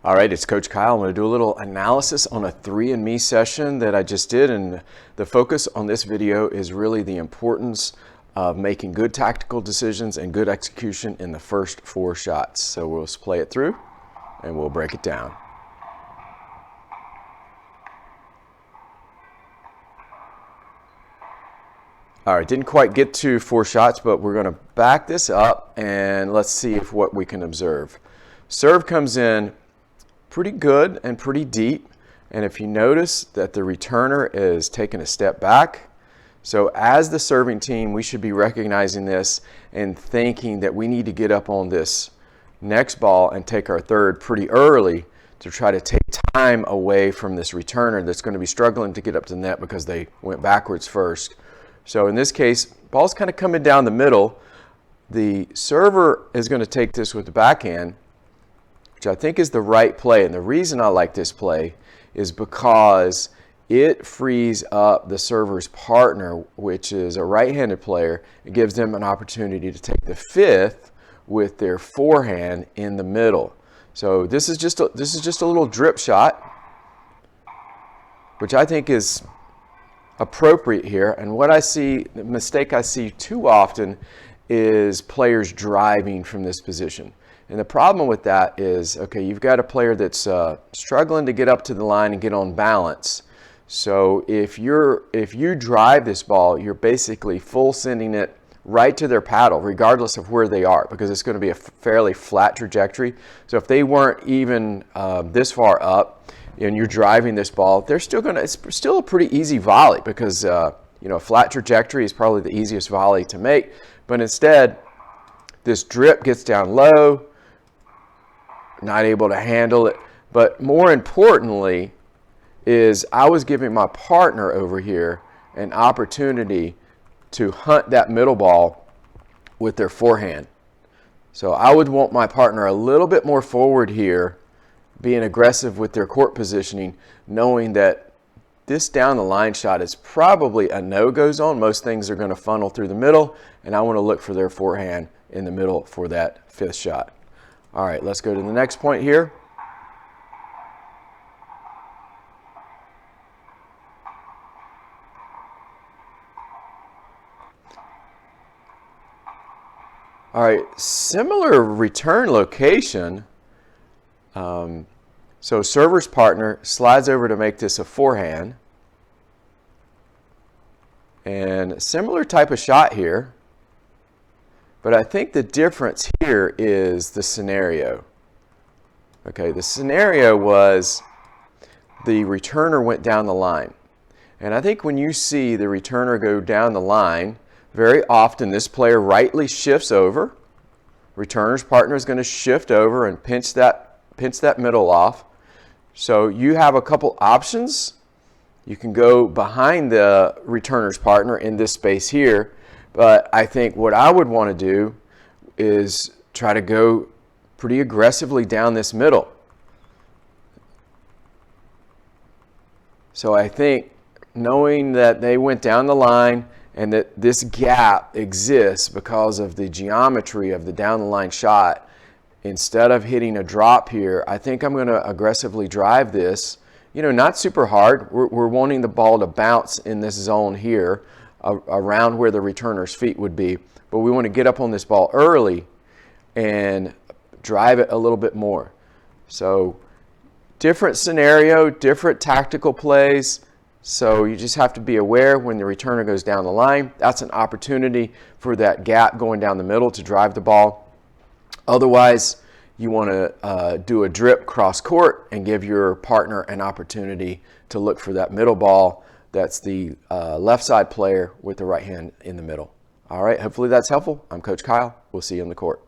All right, it's Coach Kyle. I'm going to do a little analysis on a 3andMe session that I just did, and the focus on this video is really the importance of making good tactical decisions and good execution in the first 4 shots. So we'll just play it through and we'll break it down. All right, didn't quite get to 4 shots, but we're going to back this up and let's see if what we can observe. Serve comes in pretty good and pretty deep, and if you notice that the returner is taking a step back, so as the serving team we should be recognizing this and thinking that we need to get up on this next ball and take our third pretty early to try to take time away from this returner that's going to be struggling to get up to the net because they went backwards first. So in this case, ball's kind of coming down the middle. The server is going to take this with the backhand, which I think is the right play. And the reason I like this play is because it frees up the server's partner, which is a right-handed player. It gives them an opportunity to take the 5th with their forehand in the middle. So this is just a little drip shot, which I think is appropriate here. And what I see, the mistake I see too often is players driving from this position. And the problem with that is, okay, you've got a player that's struggling to get up to the line and get on balance. So if you drive this ball, you're basically full sending it right to their paddle, regardless of where they are, because it's going to be a fairly flat trajectory. So if they weren't even this far up and you're driving this ball, it's still a pretty easy volley because a flat trajectory is probably the easiest volley to make. But instead, this drip gets down low, not able to handle it. But more importantly is I was giving my partner over here an opportunity to hunt that middle ball with their forehand. So I would want my partner a little bit more forward here, being aggressive with their court positioning, knowing that this down the line shot is probably a no-go zone. Most things are going to funnel through the middle, and I want to look for their forehand in the middle for that 5th shot. All right, let's go to the next point here. All right, similar return location. So server's partner slides over to make this a forehand. And similar type of shot here. But I think the difference here is the scenario. Okay, the scenario was the returner went down the line. And I think when you see the returner go down the line, very often this player rightly shifts over. Returner's partner is going to shift over and pinch that middle off. So you have a couple options. You can go behind the returner's partner in this space here. But I think what I would want to do is try to go pretty aggressively down this middle. So I think knowing that they went down the line and that this gap exists because of the geometry of the down the line shot, instead of hitting a drop here, I think I'm going to aggressively drive this. Not super hard. We're wanting the ball to bounce in this zone here, around where the returner's feet would be, but we want to get up on this ball early and drive it a little bit more. So different scenario, different tactical plays. So you just have to be aware when the returner goes down the line, that's an opportunity for that gap going down the middle to drive the ball. Otherwise, you want to do a drip cross court and give your partner an opportunity to look for that middle ball. That's the left side player with the right hand in the middle. All right, hopefully that's helpful. I'm Coach Kyle. We'll see you on the court.